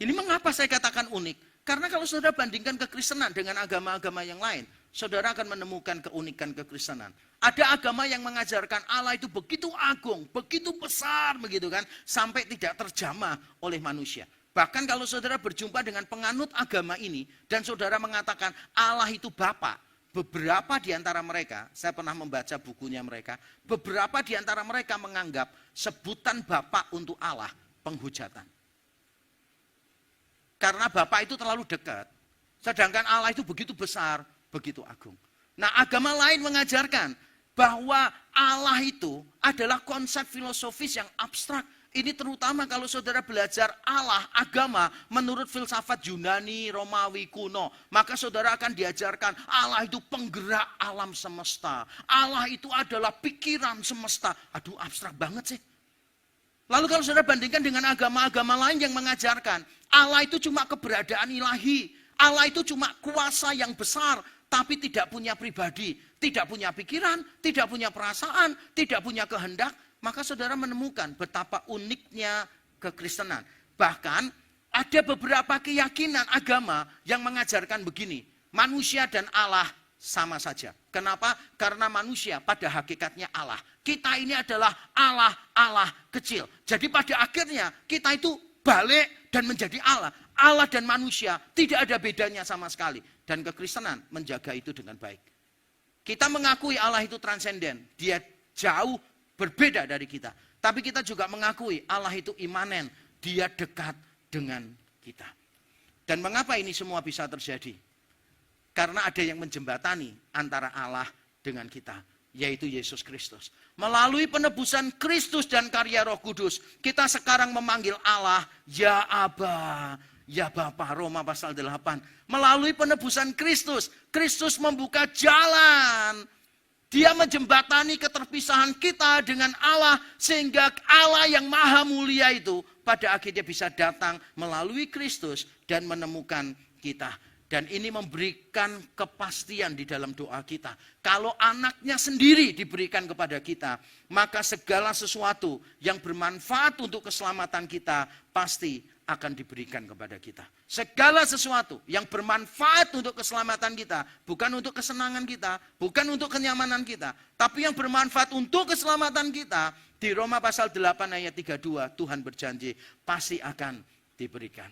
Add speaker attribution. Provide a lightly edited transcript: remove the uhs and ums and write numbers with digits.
Speaker 1: Ini mengapa saya katakan unik? Karena kalau saudara bandingkan kekristenan dengan agama-agama yang lain, saudara akan menemukan keunikan kekristenan. Ada agama yang mengajarkan Allah itu begitu agung, begitu besar begitu kan, sampai tidak terjamah oleh manusia. Bahkan kalau saudara berjumpa dengan penganut agama ini, dan saudara mengatakan Allah itu Bapa, beberapa di antara mereka, saya pernah membaca bukunya mereka, beberapa di antara mereka menganggap sebutan Bapa untuk Allah penghujatan. Karena Bapa itu terlalu dekat, sedangkan Allah itu begitu besar, begitu agung. Nah, agama lain mengajarkan bahwa Allah itu adalah konsep filosofis yang abstrak. Ini terutama kalau saudara belajar Allah, agama, menurut filsafat Yunani, Romawi kuno. Maka saudara akan diajarkan Allah itu penggerak alam semesta. Allah itu adalah pikiran semesta. Aduh, abstrak banget sih. Lalu kalau saudara bandingkan dengan agama-agama lain yang mengajarkan Allah itu cuma keberadaan ilahi. Allah itu cuma kuasa yang besar, tapi tidak punya pribadi. Tidak punya pikiran, tidak punya perasaan, tidak punya kehendak. Maka saudara menemukan betapa uniknya kekristenan. Bahkan ada beberapa keyakinan agama yang mengajarkan begini. Manusia dan Allah sama saja. Kenapa? Karena manusia pada hakikatnya Allah. Kita ini adalah Allah kecil. Jadi pada akhirnya kita itu balik dan menjadi Allah. Allah dan manusia tidak ada bedanya sama sekali. Dan kekristenan menjaga itu dengan baik. Kita mengakui Allah itu transenden. Dia jauh berbeda dari kita. Tapi kita juga mengakui Allah itu imanen. Dia dekat dengan kita. Dan mengapa ini semua bisa terjadi? Karena ada yang menjembatani antara Allah dengan kita. Yaitu Yesus Kristus. Melalui penebusan Kristus dan karya Roh Kudus. Kita sekarang memanggil Allah Ya Aba, Ya Bapa. Roma pasal 8. Melalui penebusan Kristus. Kristus membuka jalan. Dia menjembatani keterpisahan kita dengan Allah sehingga Allah yang maha mulia itu pada akhirnya bisa datang melalui Kristus dan menemukan kita. Dan ini memberikan kepastian di dalam doa kita. Kalau anaknya sendiri diberikan kepada kita, maka segala sesuatu yang bermanfaat untuk keselamatan kita pasti akan diberikan kepada kita. Segala sesuatu yang bermanfaat untuk keselamatan kita, bukan untuk kesenangan kita, bukan untuk kenyamanan kita, tapi yang bermanfaat untuk keselamatan kita, di Roma pasal 8 ayat 32, Tuhan berjanji pasti akan diberikan.